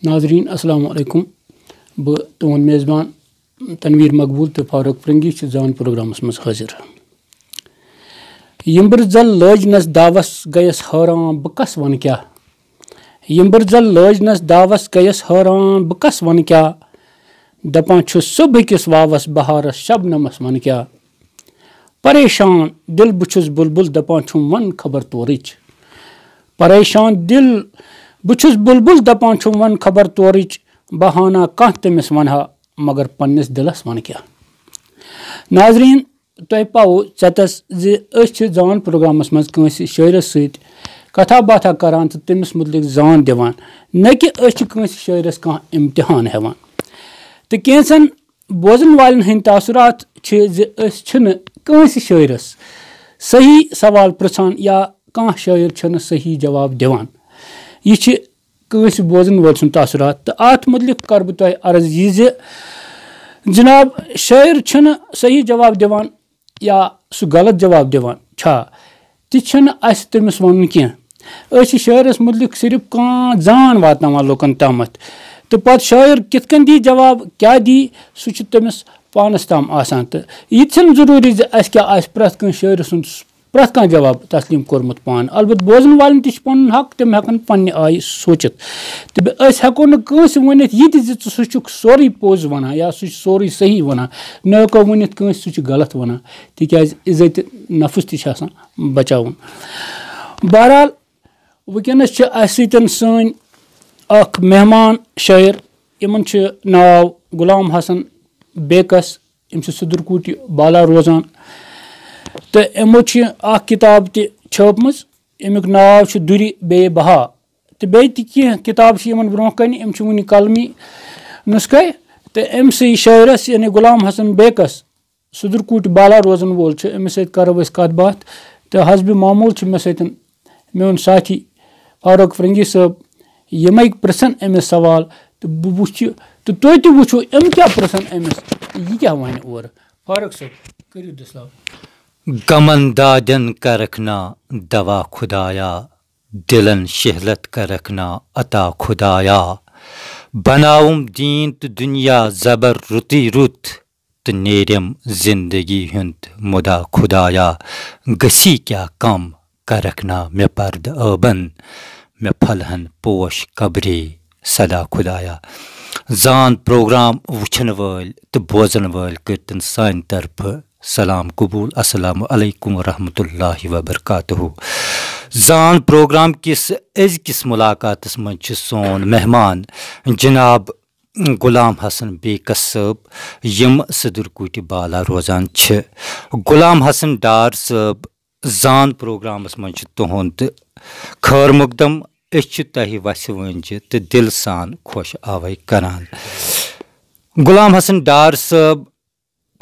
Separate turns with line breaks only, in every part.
नाजरीन अस्सलाम वालेकुम बह तुहद मेज़बान तनवीर मकबूल तो फारूक फरंगी जान प्रोग्रामस मज हाजिर यम्बर जल लजनस दावस गयस हैरान बह कस वन क्या यम्बर जल लजनस दावस गयस हैरान बह कस वन क्या दपान सुबह किस वावस बहारस शबनमस वन क्या परेशान दिल बुछुस बुलबुल दपान वन खबर तोरिच परेशान दिल बुछुस बुलबुल दपान वन खबर तोरिच बहाना कह तमिस वनहा मगर पन्निस दिलस वन क्या नाजरीन तुह पाओ चतस जान प्रोग्रामस मज कंस शायरस सत कथा बाथा करान तो तमिस मुतलिक जान दिवान न कि कंस शायरस कह इम्तिहान हेवान तो कैंसन बोजन वालन हंद तासुरात कंस शायरस सही सवाल पृछान या कह शायर सही जवाब दिवान यह कंस बोजन वोल सुन तासुरात तो अत मुतलिक कर बह तुह अर्ज यह जनाब शायर सही जवाब दिवान या सह गलत जवाब दिवान छा तमिस तमिस वन कह शायरस मुतलिक सिर्फ कह जान वातनावान लुकन तामत तो पत शायर कित कन दी जवाब क्या दी सह तमिस पानस ताम आसान तो यह जरूरी क्या प्रत कह शायर सुन प्रत कह जवाब तस्लीम कोर्मुत पान अलबत् बोजन वालन पन हक तम हेकन पन्ने आय सोचित तो हेको नस वन यह सह सोरे पोज वना या सह सोरे सही वना न हेको वन कंस सह गलत वना तिकाज इज्जत नफ्स तह बचावन बहरहाल वनकस सन अख मेहमान शायर इन नाव गुलाम हसन बेकस यम सदरकूट बाला रोजान तो यमो किताब तपम अमुक नाव दुर बे बहा तो बे किताब ब्रोह कन वन कलमी नुस्खे तो अमसे शायरस यानी गुलाम हसन बेकस सदरकूट बाला रोजन वोल अमिस सत करो कत बात तो हसब मामूल मे सत मेन साथी फारूक फरंगी साहब यम पृछन अमिस सवाल तो बह वुच तो तुह तु वुचो अम क्या पृछन अमिस यह क्या वन और फारूक साहब करियो दिसलाव
गमन दादन का रखना दवा खुदाया दिलन शहलत का रखना अता खुदाया बनाऊम दीन तो दुनिया जबर रुती रुत तो नेरम जिंदगी हुंद मुदा खुदाया गसी क्या कम का रखना मे पर्द अबन मे फलहन पोश कब्रे सदा खुदाया जान प्रोग्राम वुछन वल तो बोजन वल करतन सान तरफ सलाम कबूल अस्सलाम अलैकुम रहमतुल्लाहि व बरकातहू जान प्रोग्राम किस अज़किस मुलाकातस मज सोन मेहमान जनाब गुलाम हसन बेकस साहब यम सदरकूट बाला रोजान गुलाम हसन डार साहब जान प्रोग्रामस मज तुहद खैर मुकदम तह वस वंज तो दिल सान खुश आवै करान गुलाम हसन डार साहब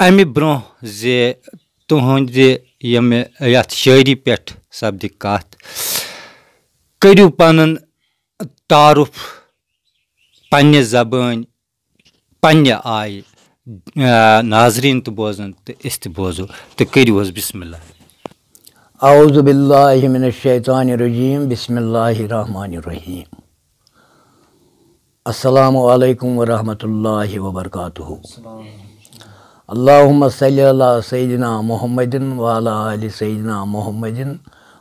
अमि ब्रोह जे तुहद यम यथ शायरी पे सपद कत करियो पन तारुफ पन्ने ज़बान पन्ने आय नाजरीन तो बोजन तो इस बोजो तो करियो बिस्मिल्लाह
औज़ु बिल्लाहि मिनश शैतानिर रजीम बिस्मिल्लाहिर रहमानिर रहीम अस्सलामु अलैकुम व रहमतुल्लाहि व बरकातुहू अल्लाहुम्मा सल्लि अला सय्यिदिना मुहम्मदिन व अला आलि सय्यिदिना मुहम्मदिन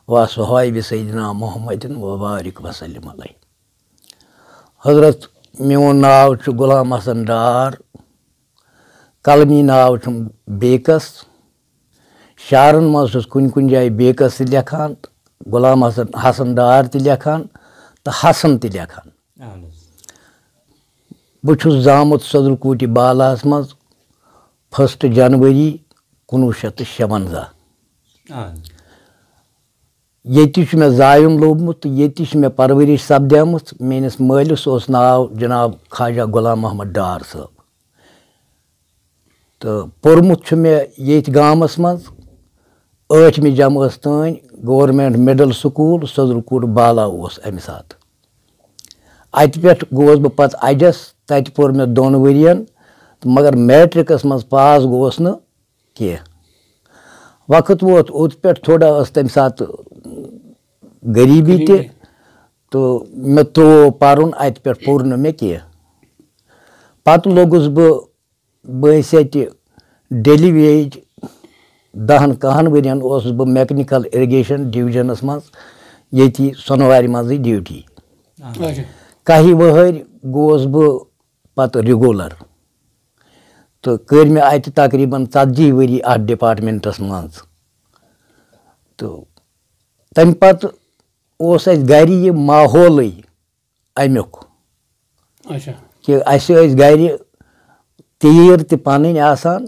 व सहाबि सय्यिदिना मुहम्मदिन व बारिक व सल्लिम अलैहि हजरत मेन नाव गुलाम हसन डार कलमी नाव बेकस शारन मज कुन जाए बेकस लेखान गुलाम हसन डार त लेखान तो हसन त लेखान बहुत जामुत सदरकूट बालास मज 1 जनवरी 1956 ये मे जायुन लोबमुत ये मे परवरिश सपदेमुत मेनिस मालिस नाव जनाब ख्वाजा गुलाम मोहम्मद डार साहब तो पोर्मुत मे ये गामस मज 8वीं जमात तान गवर्नमेंट मिडल स्कूल सदरकूट बाला अमि सात अत पे गोस बह पत अजस तत पोर मे 2 वरियन मगर मैट्रिकस मज पास गोस न कह वक्त वोत उत पे थोड़ा तम सात गरीबी तो मे त्रो पर्न अत पे पोर न मे कह पत लोगुस बस डेली वेज 10-11 वरियन बह मैकेनिकल इरिगेशन डिविजनस मज ये सोनवार मज ड्यूटी कही वहर गोस बह पत रेगुलर तो कर मे अत तकरीबन 40 वरी अत डिपार्टमेंटस मज तो तम पत गर यह माहौल अमुक कि गर तीर तन आसान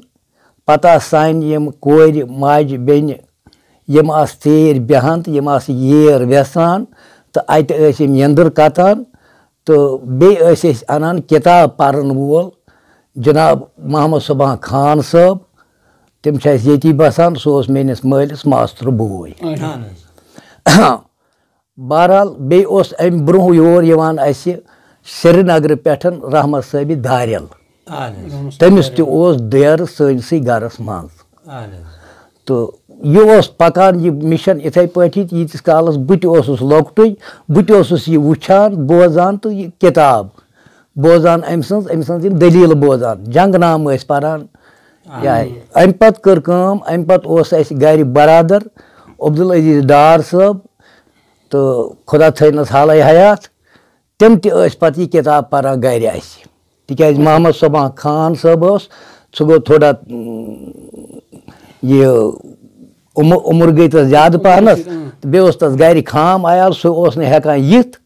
पता सान यम कोर माज बेन यम तीर बेहान तो यम येर वेसान तो अत यंदर कतान तो बे अनान किताब पर्न वोल जनाब मोहम्मद सुबहान खान साहब तम ये बसान सह मेनिस मालिस मास्तर बोय बहरहाल बे अम ब्रोह योर यवान श्रीनगर पे रहमत साहब दारियल तमिस देर सनसी गरस मज तो यह पकान यह मिशन इथे पे यीतिस कालस बहुत लौकटुई बहुत यह वुचान बोजान तो यह किताब बोजान अम सज दलील बोजान जंगनाम पारान अम पत कर अम पत गर बरादर अब्दुल अजीज डार साहब तो खुदा थनस हाल हयात तम पत यह किताब पारान गर तिक मोहम्मद सुबहान खान साहब सह गो थोड़ा यह उम्र गई तस ज्यादा पहनस बे तस गर खाम आयाल सह हेकान यिथ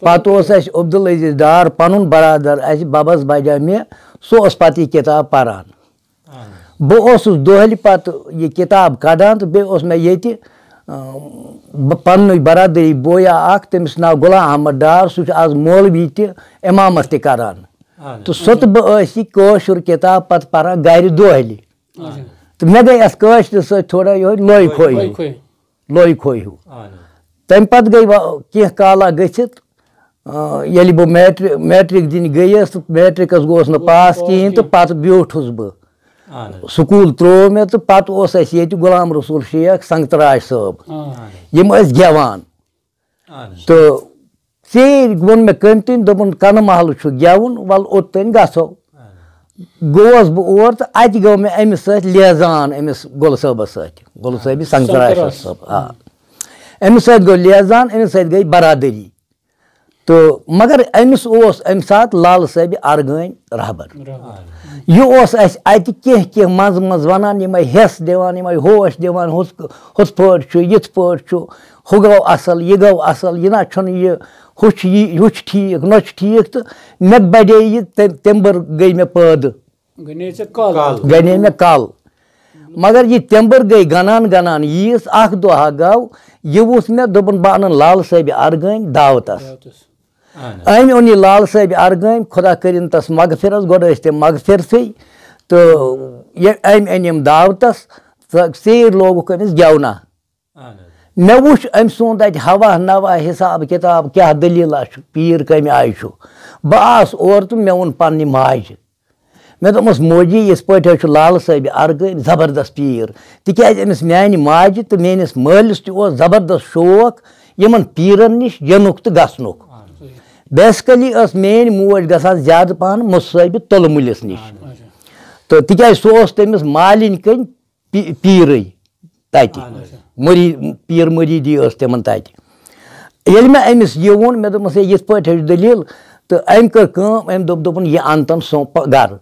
पत अब्दुल अजीज डार पन बरादर बबस बजा मे सह पत यह किताब पारान बह दोहल पत यह किताब कड़ान तो बे मे ये पन्न बरादरी बोया तमिस नाव गुलाम अहमद डार सह आज मौलवी इमामत करान तो सत बशुर किताब पत पारान गर दोहल तो मे गई अशर थोड़ा यो लोई खोई तम पत गई कह काला गथित ये बह मैट्रिक दिन गयस तो मैट्रिकस गोस न पास कहें तो पत ब्यूठुस बह स्कूल त्रो मे तो पत ये गुलाम रसूल शेख संगतराज साहब यम गेवान तो चेर वोन मे कंटिन दोपन कन महल गेवन वल ओतन गो गोस बह और तो अत गो मे अमिस लिहाजान अमिस गुल साहबस गुल साहब संगतराज साहब अमिस गो लिहाजान अमिस गई बरादरी तो मगर अमिस अम सात लाल साहब अरगन रहबर यह अत कह मज मज वनान यम हेस दिवान यम होश दिवान हुथ पे यथ पे हु गो असल यह गो असल यह ना यह हुछ ठीक न ठीक तो मे बड़े यह तंबर गई मे पैद गने मे कल मगर यह तंबर गई गनान गनान यीस अख दुहा गो यह वुथ मे दोपन बह अन लाल साहब अरगन दावतस अम ओन यह लाल साहब अरगन खुदा करिन तस मगफिरस गोड़ तम मगफिरसै तो अम अनिम दावतस सेर लोगुक अमिस गेवना मे वुच अम सुंद अत हवा नवा हिसाब किताब क्या दलील पीर कम आय बह आस और तो मे वोन पन्ने माज मे दोपमस मोजी इस पे लाल साहब अरगन जबरदस्त पीर तिक्याज अमिस म्यान माज तो मेनिस मालिस जबरदस्त शौक यमन पीरन निश यनुक तो गसनुक बेसिकली मेन मोज गसान ज्यादा पहन मुसाहिब तुलमुलिस निश तो तिक्याज सह तमिस मालिन कन पीर तत पीर मुरीदी तिमन तत ये मे अमिस यह वोन मे दोपमस ये पे दलील तो अम कर अम दोपन यह अनतन सो गर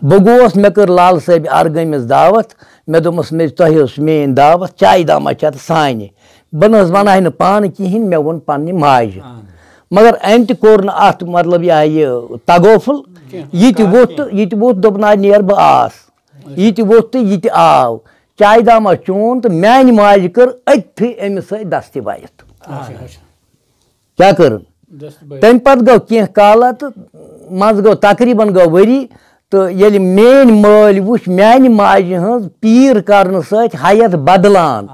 बह गोस मे कर लाल साहब अरगमिस दावत मे दोपमस मे तह मेन दावत चाय दामा चत सानि बह वन पान कहें मे वोन पन्ने माज मगर अम तोर अत मतलब यह तगोफुल यह वोत दोपन आज नेर बह आस यह वोत तो यह आव चाय दामा चोन तो म्यान माज कर अथी अमिस दस्त बायत क्या कर तम पत गो कह काला तो मज गो तकरीबन गो वरी तो ये मेन माल वुच म्यान माज हज पीर कर हयत बदलान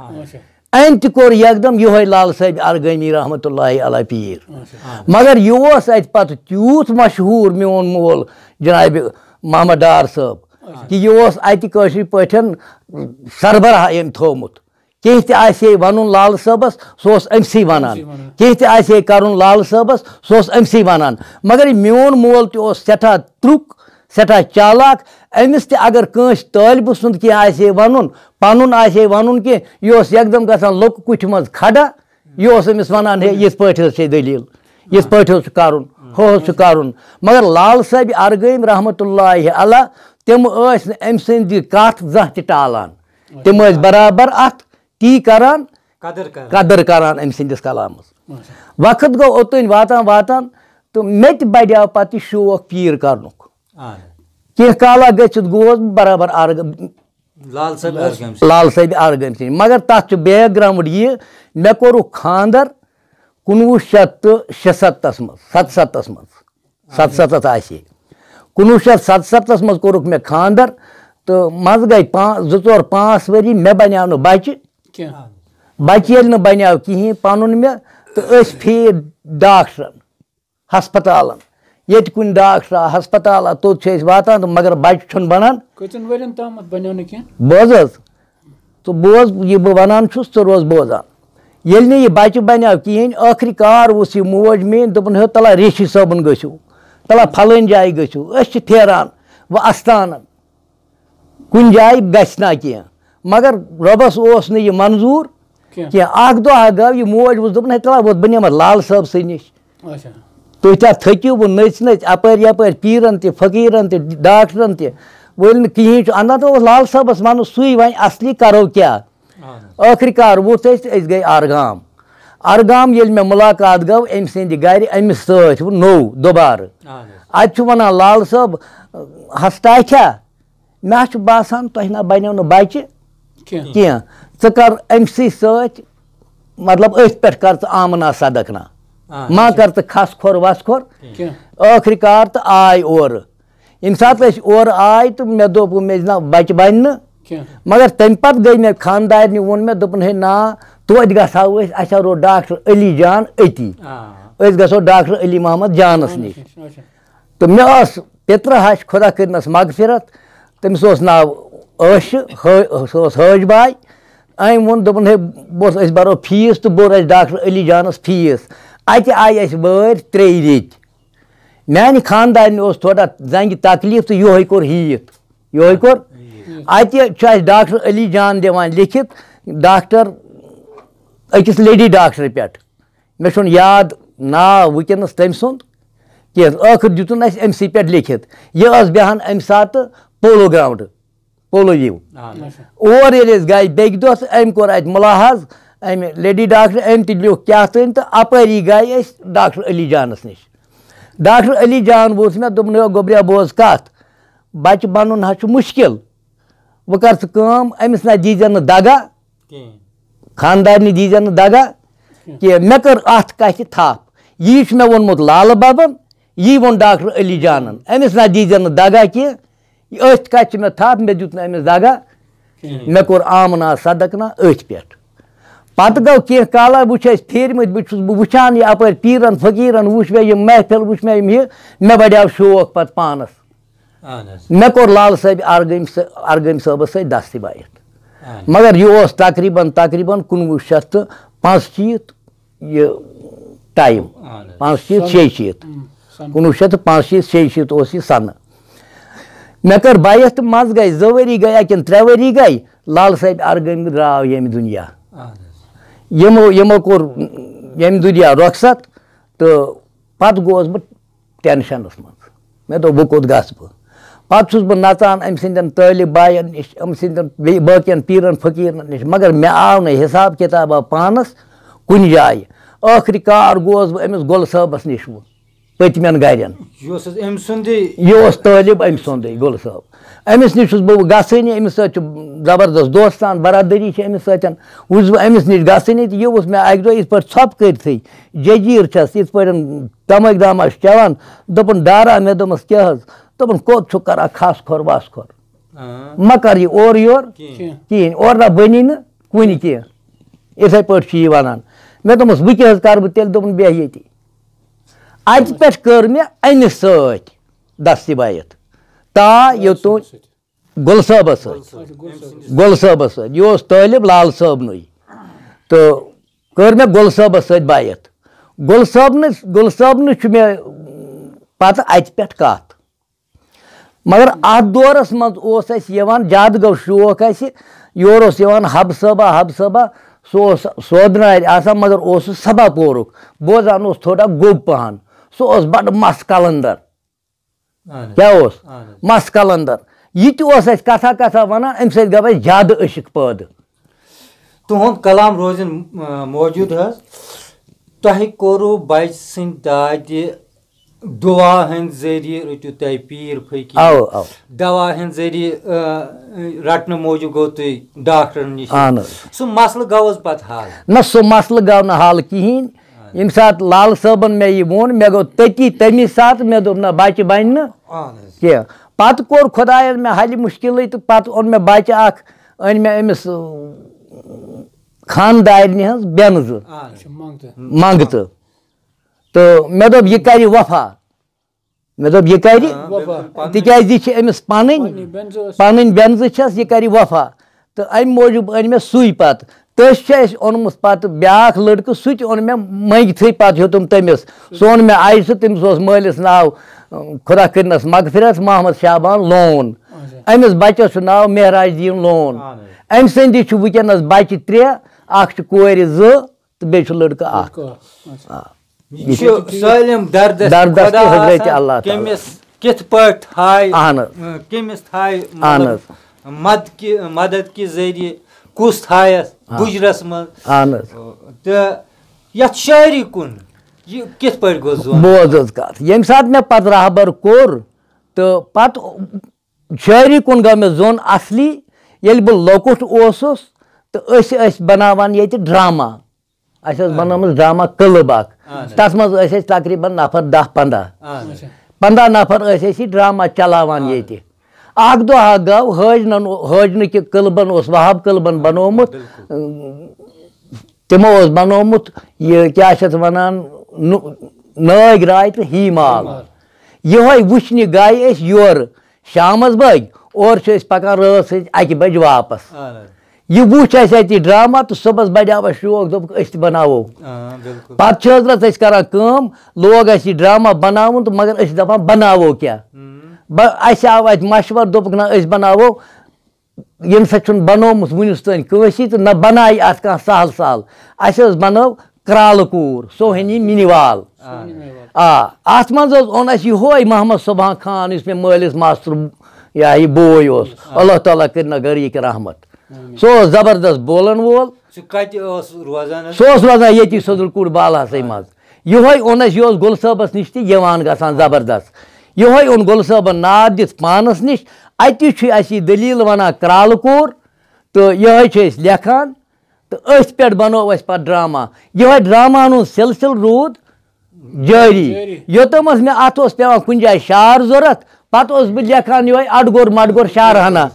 अम तोर एकदम यह लाल साहब अरगमी रहमतुल्लाहि अलैह पीर मगर यह अत पत तूत मशहूर मोन मोल जनाब मोहम्मद डार साहब कि यह अत पे सरबराह अम थोमुत कह ते वन लाल सबस सह अमसी वनान कह ते करन लाल सबस सह अमसी वनान मगर मोन मोल तो सठा त्रुक सठा चालाक अमिस ते अगर कंस तालिब सुंद कह वन पनुन वन कि यह एकदम गसान लुक कुछ मज खड़ा यह अमिस वनान है ये पे दलील ये पे कर हो कर मगर लाल साहब अरगम रहमतुल्लाह अलैह तम अम सद कथ जह टालान तम बराबर अत ती करान कदर करान अम सदिस कलामस वक्त गो ओतन वातान वातान तो मे बढ़िया पत शौक पीर करनुक कह काला गो बराबर अरगम लाल साहब अरगम सद मगर तथ बैकग्राउंड ये मे कोर खानदर 1976 मज 77 मज 1977 मज कोरुक मे खानदर तो मज गई 2-4-5 वरी मे बनिया न बच्चे बच्चे ये बनिया कहें पनुन मे तो फीर डॉक्टरन हस्पतालन ये कुन डॉक्टर हस्पताल तोत वातान मगर बच्चे बनान बोज तो बोज ये वनान तो रोज बोजान ये नी बच्चे बनिया कहें आखिरी कार उस यह मोज मेन दोपन तला रेशी सबन गो तला फलन जाय गो फेरान व अस्तान कुन जाय गना कह मगर रबस ओस यह मंजूर कह दह गो यह मोज वो दोपन तला वो बन लाल साहब स नश तुम थकिव वो नच नच अपर यप पीरन त फकीरन त डॉक्टरन त वो कहें अन्ना तो लाल साहबस वन सुई वन असली करो क्या आखिर कार वोत गई अरगाम ये मे मुलाकात गो अम सद गर अमिस नो दोबार अत वनान लाल साहब हस्ता मे बासान तुह ना बनो न बच्चे कह च कर अमसी सत मतलब अथ पे कर आमना सदकना मा कर खस खोर वस खोर आखिर कार तो आय और यम सात और आय तो मे दोप मे ना बच्चे बन मगर तम पे गई मे खानदार वोन मे दोपन है ना तोत गो अच्छा रो डॉक्टर अली जान अती गो डॉक्टर अली मोहम्मद जानस नश तो मे पितर हश खुदा करनस मगफिरत तमिस नाव आश हज बाय अम वोन दोपन है बोस बरो फीस तो बोर डॉक्टर अली जानस फीस अत आय वर 3 रेत मान खानदार थोड़ा जंग तकलीफ तो यो कोर हीत यो कोर अत डॉक्टर अली जान दिवान लिखित डॉक्टर अकिस लेडी डॉक्टर पे मे याद नाव वनस तम सुंद कह आखिर दुन अमसी पे लिखित यह बेहान अम सात पोलो ग्राउंड पोलो यू और ये गई बेक दह अम कोर अत मुलाहज अम लेडी डॉक्टर अम त्योक क्या तन तो अपरी गई डॉक्टर अली जानस नश डॉक्टर अली जान वो मे दोपन गोबरिया बोज कत बच्चे बन मुश्किल वो कर अमिस ना दीजन दगा खानदार दीजन दगा कि मे कर अत कथ थप यह मे वोनमुत लाल बबन यी वोन डॉक्टर अली जानन अमिस ना दीजन दगा कह अथ कथ मे थप मे दुत अमिस दगा मे कोर आमना सदकना अथ पे पत गो कह काला वो फेरमत बह वुचान यह अपर पीरन फकीरन वुच मे यह महफिल वुच मे मे बढ़िया शौक पत पानस मे कोर लाल साहब अरगम साहब सत दस्त बायत मगर यह तकरीबन 1945 यह टाइम 5-6 1945 यह सन मे कर बायत मज गई 2 वरी गई कि 3 वरी गई लाल साहब अरगम द्राव यम दुनिया यमो कोर यम दुनिया रुखसत तो पत गोस बह टेंशनस मज मे दो बह कोत गस बह पत बह नचान अम सदन तालिब बायन नश अम सदन बाकियन पीरन फकीरन नश मगर मे आव न हिसाब किताब पानस कुन जाय आखिर कार गोस बह अमिस गुल साहबस नश वो पतमन गरन यह तालिब अम सुंद गुल साहब अमिस नश बह गसनी अमिस जबरदस्त दोस्तान बरादरी अमिस वुस बह अमिस नश गसनी तो यह मे अक दह पे छप कर जजीर छस इत पे तमक दामा चवान दोपन डारा मे दोपस क्या दोपन कोत कर खस खोर वस खोर मा कर यह और योर कहें और ना बनी न कुन कह इथे पे वनान मे दोपस वह क्या कर तेल दोपन बह ये अत पे कर मे अमिस सत दस्त बायत ता यो गुल साहब सत यह तालिब लाल साहब नुई तो कर मे गुल साहबस सत बायत गुल साहब मे पत अत पे कत मगर अत दौरस मज ज्यादा गो शौक योर हब साहबा सह सोदनार आसान मगर सबा पोरुक बोजान थोड़ा गोब पहन सह बड़ मस कलंदर क्या मस कलंदर यह कथा कथा वनान अम सत गई ज्यादा अशिक पैद
तुहद कलाम रोजन मौजूद तह कोरू बच सद दाद दुआ हंद जरिए रटू तुम पीर फकीर दवा हंद जरिए रटन मूजूब गो तुम डॉक्टर निश सह मसल गो पत हाल
न सह मसल गो न हाल कहें यम सात लाल साहबन मे यह वोन मे गो तती तमी सात मे दोप ना बच्चे बन कह पत कोर खुदायन मे हल मुश्किल तो पत ओन मे बच्चे अन मे अमिस खानदारनि हज बेन मंगत तो मे दोप यह कर वफा मे दोप यह कर तिकाज यह अमिस पन बेनज छस यह कर वफा तो अम मूजूब अन मे सुई पत तस ओनमुत पत ब्याख लड़क सह ओन मे मंगथे पत हेतुम तमिस सह ओन मे आयस तमिस मालिस नाव खुदा करनस मगफिरत मोहम्मद शाबान लोन अमिस बच्चस नाव महराज दीन लोन अम संदिस वुनकस बच्चे 3 अख कोर 2 तो बे लड़क
सालिम दर्दस
हजरत अल्लाह
कित पट थाय कमिस थाय मदद के जरिए कुस थायस गुजरस मज तो यथ शायरी कुन कित पट गो
बोज कत यम सात मे पत रहबर कोर तो पत शायरी कुन गो मे जोन असली येल बह लकुट ओसुस तो बनावान ये ड्रामा बनाम ड्रामा क्लब तथ मज तकरीबन नफर 10-15 नफर ड्रामा चलावान ये अख दह गो हाजन कि क्लबन वहाब क्लबन बनोमुत तमो बनोमुत यह क्या वनान नाग राय तो ही माल यह वुचन गए योर शामस बज और पकान रात 1 बज वापस यह वुच ड्रामा तो सुबह बड़ा शौक दोप बनावो पत हजरत करान लोग ड्रामा बनावन तो मगर दपान बनावो क्या आव मशवर दोप ना बनावो यम सत बनोमुत वुनिस तान कंसी तो न बनाई अत कह सहल सहल बनाव क्राल कूर सोहनी मिनीवाल अत मज ओन यह मोहम्मद सुबहान खान इस मे मालिस मास्टर या यह बोय अल्लाह ताला कर गरीक रहमत सह जबरदस्त बोलन वोल सह रोजान ये सदुलकुड़ बाला मज यह ओन यह गुल साहबस निश तवान गसान जबरदस्त यह ओन गुल साहबन नाद दित पानस निश अत दलील वनान क्राल कूर तो यह लेखान तो अथ पे बनो पे ड्रामा यह ड्रामा हूँ सिलसिल रूद जारी योतम मे अत पे कुन जाए शार जरूरत पत बह लेखान यह अडगोर मडगोर शार हना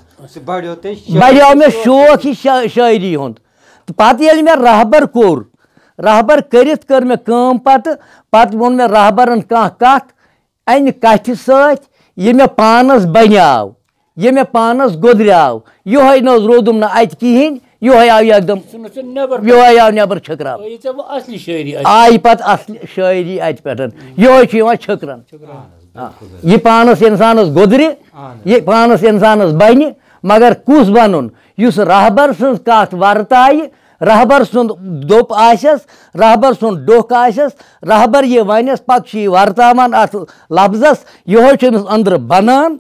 बढ़ो मे शौक ही शायरी हुंद तो पत ये मे रहबर कोर रहबर कर मे काम पत वोन मे रहबरन कह कथ अमि कथ सत यह मे पानस बनियाव यह मे पानस गोदरियाव यह रोदुम ना अत कहें यह आव एकदम यह आव नबर छकरा आई पत असली शायरी अत पे यह छकरन यह पानस इंसानस गोदरि यह पानस इंसानस बन मगर कुस बनुन युस रहबर सज कथ वर्ताय रहबर सुंद दोप आसस रहबर सुंद डोक आसस रहबर यह वनस पक वर्तावान अत लफ्जस यह अंदर बनान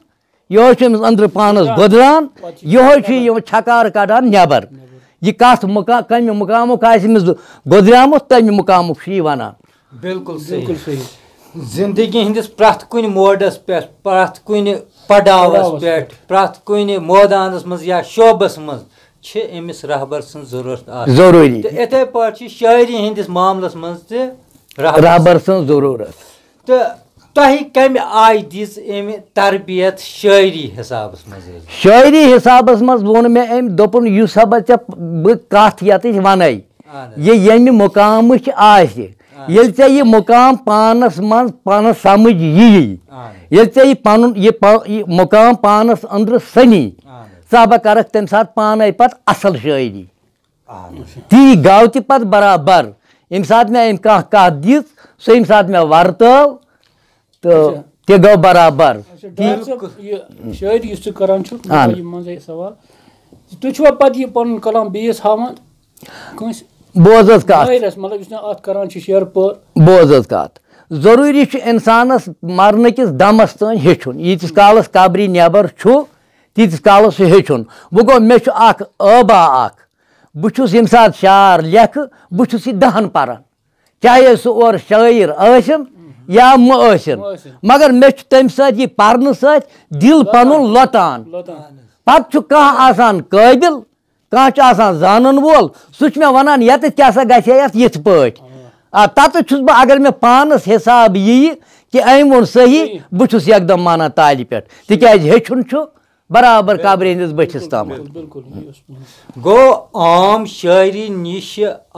यह अंदर पानस गोदरान यह छकार कड़ान नबर यह कथ कम मुकामुक गोदरियामुत तम मुकामुक वनान
बिल्कुल सही जिंदगी हंदिस प्रथ कुन मोडस पे प्रथ कुन पड़ावस पे प्रथ कुन मैदानस मज या शोबस मज अमिस रहबर सं जरूरत इथे पे शायरी हंदिस मामलस मज
रहबर सं जरूरत
तो तह कम आय दिस अमि तरबियत शायरी हिसाबस
मज वोन मे अम दोपन युस बच्चा बह कथ यत वन ये यमि मुकाम ये यह मुकाम पानस मन पानस समझ ये पन मुकाम पानस अंदर सनी सब करक तम सात पान पत असल शायरी ती गाव ते पत बराबर यम सात मे अम कह दिस सो यम सात मे वर्तव तो ते गो बराबर
शायरी करान सवाल तुम पे यह पन कलाम बेस हावान
बोज कत
मतलब करान शेयर
बोज कत जरूरी इंसानस मरन किस दमस तान हेचुन यीतिस कालस कब्र नबर तीतिस कालस हेचुन वो गो मे आबा बहुत यम सात शार लेख बहुत दहन पारान चाहे सह और शायर आसन या मसन मगर मे तम सह पर्न दिल पन लतान पत कह काबिल कह जानन वोल सह मे वन ये क्या गथ पे तत अगर मे पानस हिसाब यी कि अम वो सही बहुत एकदम माना तालि पे तिकाज हेचुन बराबर कब्र हंदिस बठिस तम
गो आम शायरी निश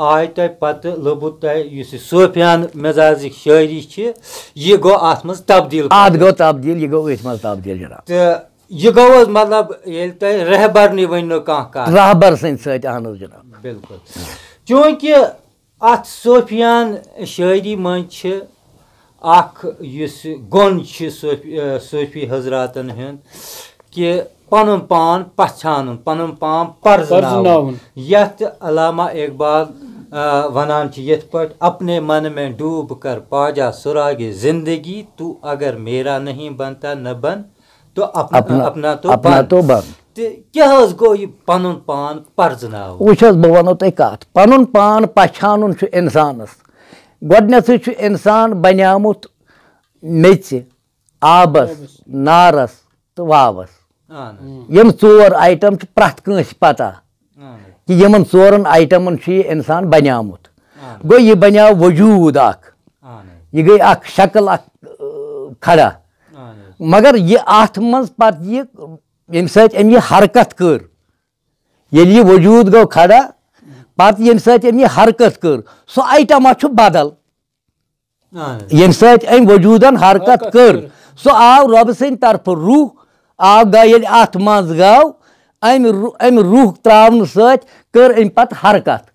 आय तह पत लोबुत तह सूफियान मिजाजिक शायरी यह गो अत मज तब्दील
गो तब्दील यह गो मज तब्दील जनाब
तो यह गो मतलब ये तह रहबर वन कह
रहबर सद जनाब
बिल्कुल चूंकि अत सूफियान शायरी मज गुन सूफी हजरातन हूँ कि पन पान पहचान पन पान पर्जनाउन यथ अल्लामा इकबाल वनान यथ पट अपने मन में डूब कर पाजा सुरागे जिंदगी तू अगर मेरा नहीं बनता न बन तो अपना तो बन क्या गो यह पन पान पर्जनाउन
वो बह वनो तुम कत पन पान पहचान इंसानस गोडनेथ इंसान बनियामुत मेच आबस नारस तो वावस यम चोर आइटम प्रथ कंस पता कि यमन चोरन आइटमन इंसान बनियामुत गो यह बनियाव वजूद यह गई शक्ल खड़ा मगर यह अत मज पत यम सम यह हरकत कर ये वजूद गो खड़ा पत यम सम यह हरकत कर सह आइटमा बदल यम सम वजूदन हरकत कर सह आव रब सद तरफ रूह आव गो अत मज गो अम रूह त्रावन सर अम पत हरकत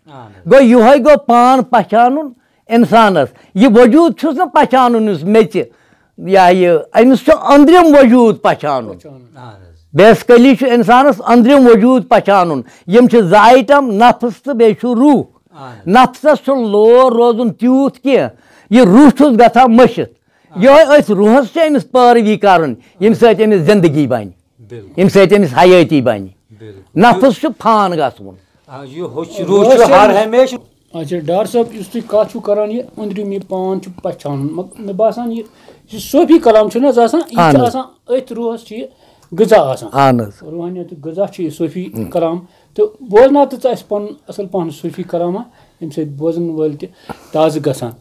गो यह गो पान पहचान इंसानस यह वजूद छुस न पहचान मेच या अमिस अंदरिम वजूद पहचान बेसिकली इंसानस अंदरिम वजूद पहचान यम ज आइटम नफ्स तो बे रूह नफ्सस लोर रोजन तूत कह यह रूह छुस गथा मशित यह रूहस अमिस पैरवी कर यम समिस जिंदगी बन यम समिस हयाती बन नफ्स फान गन
अच्छा डार साहब तुम कत करान ये अंदरिम यह पान पहचान मे बासान यह सूफी कलाम अथ रूहस गजा रूहानियत गजा सूफी कलाम तो बोजना तो पन असल पहन सूफी कलामा यम बोजन वाल ताज़ गसान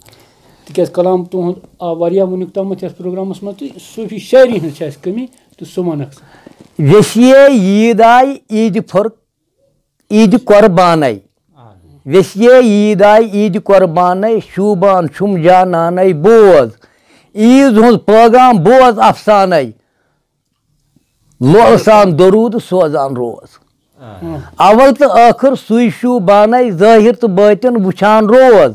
तिक कलाम तुहद आव वनुक तम प्रोग्रामस मज तो सूफी शायरी हज कमी तो सह वन
वेसिये ईद आय ईद कुर्बान वेसिये ईद आय ईद कुर्बान शूबान शुम जानान बोज ईद हूँ पैगाम बोज अफसान लोसान दरूद सोजान रोज अवल तो आखिर सुई शूबान ज़ाहिर तो बातिन वुछान रोज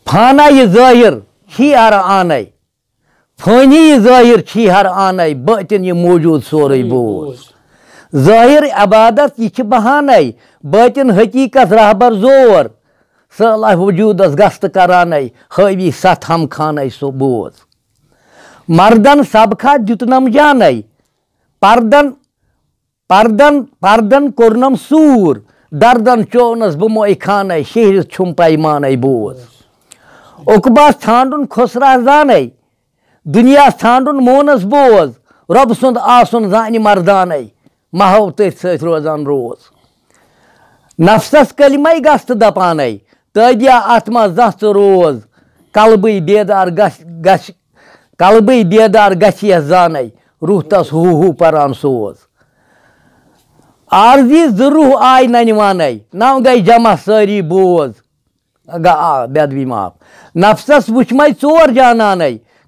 फाना यह ज़ाहिर छी हर आन फानी यह ज़ाहिर छी हर आन बातिन यह मौजूद सोरे बोज ज़ाहिर अबादत यह बहान बातिन हकीकत रहबर जोर सलाह वजूदस गस्त करान हावी सत हम खान सो बोज मर्दन सबका दितनम जान पर्दन पर्दन पर्दन कोरनम सूर दर्दन चौनस बमोई खान शहर छुम पैमान बोज उकबास छांडुन खुसरा जान दुनिया छांडुन मोनस बोज रब सुंद आसन जान मर्दान महव तथ रोजान रोज नफ्सस कलिमा गस्त दपान तबिया अत मज रोज कलबी बेदार कलबी बेदार गस जान रूह तस हू परान सोज आर्जी जरूह आय ननवान नव गई जमा सारी बोज बेदवी माफ नफ्सस वुचम चोर जानान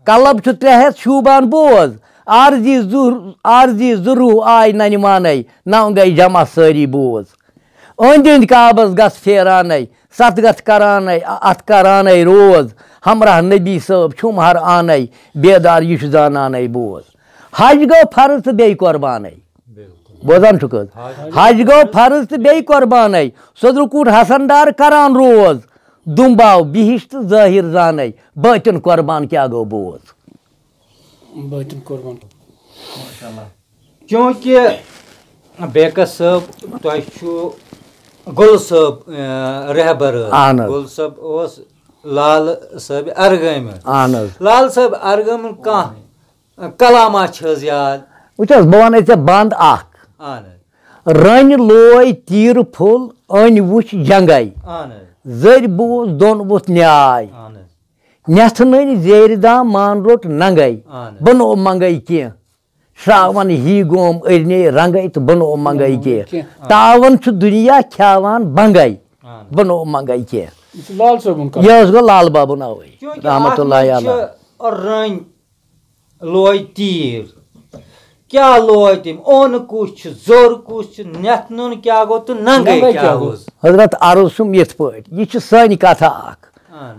कलब 3 शूबान बोज आरजी जुरू आय नन माने नौ गई जमा सारी बोझ अंद अंद काबस गस फेराने सत गस कराने अत कराने रोज हमरा नबी सब छुम हर आने बेदार यह जानाने बोझ हज गो फर्ज तो बे कुर्बान बोजान हज गो फर्ज तो बे कुर्बान सदरकूट हसनदार करान रोज दुम्बाव बिहिश तो जाहिर जाने बतन कुर्बान क्या गो बोझ
बतन कुर्बान
क्योंकि बेकस साहब तुम गुल साहब रहबर गुल साहब लाल साहब अरगम लाल साहब अरगम कह कलामा याद
वुच बह वन बंद रन लोय तीर फुल अन वुच जंगई जर बूज दोन वुथ न्याय नथ नन जेर दाम मान रोट नंगई बनो मंगई कह श्रावन ही गोम अरने रंगई तो बनो मंगई कह तावन दुनिया ख्यावान बंगई बनो मंगई कह यह गो लाल बाबू नवई रहमतुल्लाह अलैह
रन लोय तीर क्या लोय तम ओन कुछ जोर कुछ नथ नुन क्या गो तो नंगे क्या गो
हजरत अर्ज सुम यथ पट यह सन कथा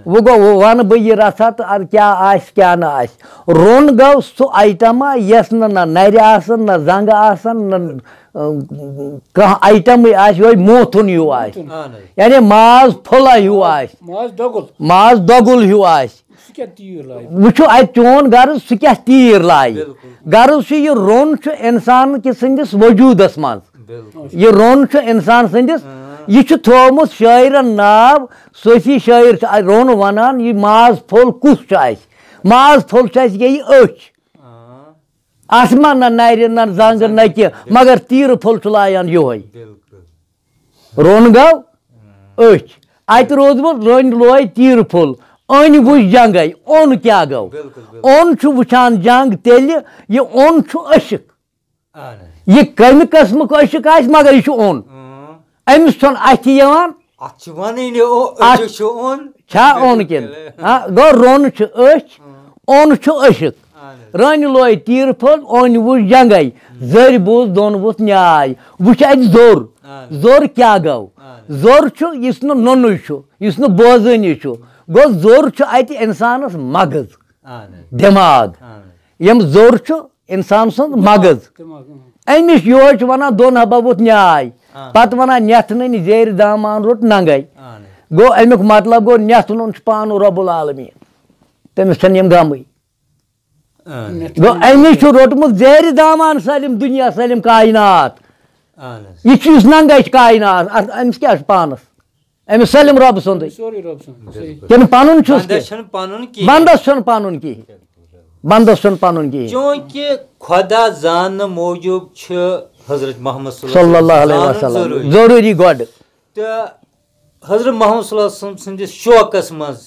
वो गो वन बह यह रथा तो क्या आस क्या ना आस रोन गो सह आइटमा यस न नर आसन न जंग आसन न कह आइटम वही मोथुन हूँ आस यानी माज फुला हूँ आस माज दगुल हूँ आस वो अत चोन गर्ज सह क्या तीर लाय गर्ज यह रोन इंसान सदिस वजूदस मज यह रोन इंसान सदिस यह थोमुत शायरन नाव सूफी शायर रोन वनान यह माज फुल कुस माज फुल यही अच आसमा न नर न जंग न कह मगर तीर फुल लायान योह रोन गो अच अत रोजमुत रोन लोय तीर फुल अन वुच जंगई ओन क्या गो ओन वुचान जंग तेल यह ओन अशिक यह कम कस्म अशिक आस मगर यह ओन अमिस छन अथ छा ओन किन गो रोन अच ओन अशिक रन लोय तीर फल ओन वुच जंगई जर बोज दोन वुथ न्याय वुच अत जोर जोर क्या गो जोर इस नोन इस बोजनी गो जोर अत इंसानस मगज दिमाग यम जोर इंसान सुंद मगज अमिस योच वना दोन हबा वुथ न्याय पत वना नथ नन जेर दामान रोट नंगई गो अमुक मतलब गो नथ नुन पान रब्बुल आलमीन तमिस छन गम गो अमिस रोटमुत जेर दामान सलिम दुनिया सलिम कायनात यह नंगई कायनात अमिस क्या पानस अमिस सलिम रब सुंद किन पनुन बंदस पनुन कह बंदस पनुन कह
क्योंकि खुदा जान मौजूब हजरत मोहम्मद
सल्लल्लाहु अलैहि वसल्लम जरूरी गोड
तो हजरत मोहम्मद सल्लल्लाहु अलैहि वसल्लम संदिस शौकस मज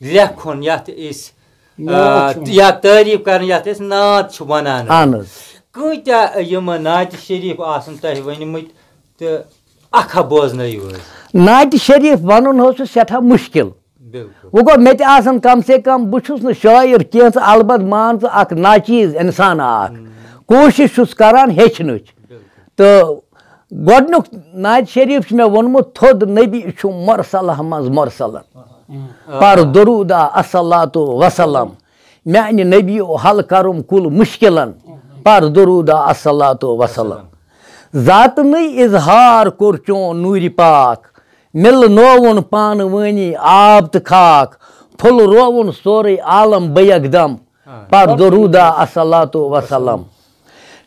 लेखुन यत या तारीफ कर यत नात वनान कत्या यम नात शरीफ आसन तह वनमत तो अखा बोजनयु
नात शरीफ वन हो सठा मुश्किल वो गो मे कम से कम बहुत शायर कह अलबत मान अख नाचीज इंसान कोशिश करान हेचन तो गोडनुक नात शरीफ मे वोनमुत थोद नबी मरसल मज मरसल पर दरूदा अस्सलातु वसलम मैंने नबी हल करुम कुल मुश्किलन पर दरूदा अस्सलातु वसलम जात नई इजहार कोर चोन नूरी पाक मिल नोवन पान वनी आब तो खाक फुल रोवन सोरे आलम बयकदम पर दरूदा अस्सलातु वसलम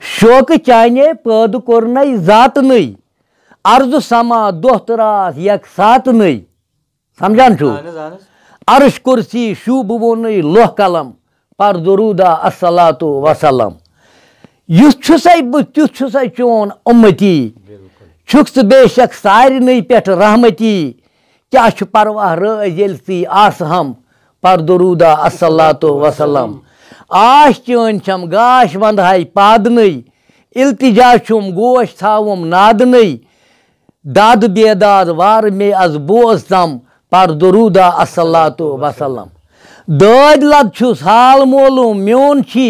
शोक चाने पैद कोर नई जात नई अर्ज समा दोहतरात यक सात नई समझान छु अर्श कुर्सी शूब वो नई लोह कलम पर दरूदा अस्सलातु वसलम युस तुथ चोन उम्मती छुक्स बेशक सारे पे रहमती क्या परवाह रही आस हम पर दरूदा अस्सलातु वसलम आश चन छम गाश वंदहाई पादन इल्तिजा छुम गोश थावम नादन दाद बेदाद वार मे अज बोज तम पर दरूदा अस्सलातु वसलम दाद लद छुस हाल मोलूम म्योन छी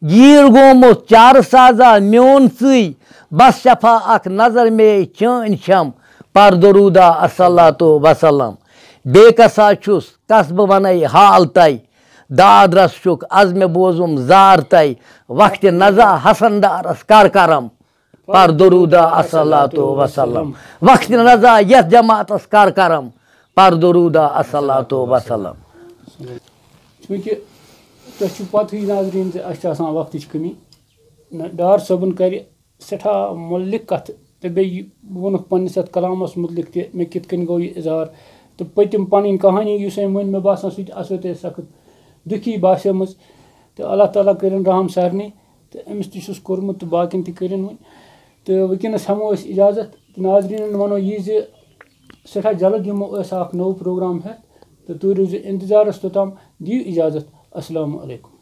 गीर गोमुत चार साजा म्योन सी बस शफा अख नजर में चान शम पर दरूदा अस्सलातो वसलम बेकसा छुस कस बह वन हाल तय दाद रस चुक अज मे बोजुम जार तय वक्त नजा हसनदारस कर करम पर दरूदा अस्सलातो वसलम वक्त नजा यथ जमातस कर करम पर दरूदा अस्सलातो वसलम।
चूँकि तुम पत नाजरीन वक्त कमी डार सबन कर सठा मुल्लिक कथ तो बे वोनुक पन्निस अथ कलामस मुतलिक ते मे कित कन गो यह इजहार तो पतिम पन कहानी युस वन मे बासान सह सख्त दुखी बासेम तो अल्लाह ताला करन रहम सारनी तो अमिस तुस कोर्मुत तो बाकिन तन वन तो वनकस हमो इजाजत नाजरीन वनो यह सठा जल्द यमो नौ प्रोग्राम है तो तुम रोज इंतजारस तोताम दियो इजाजत। अस्सलामु अलैकुम।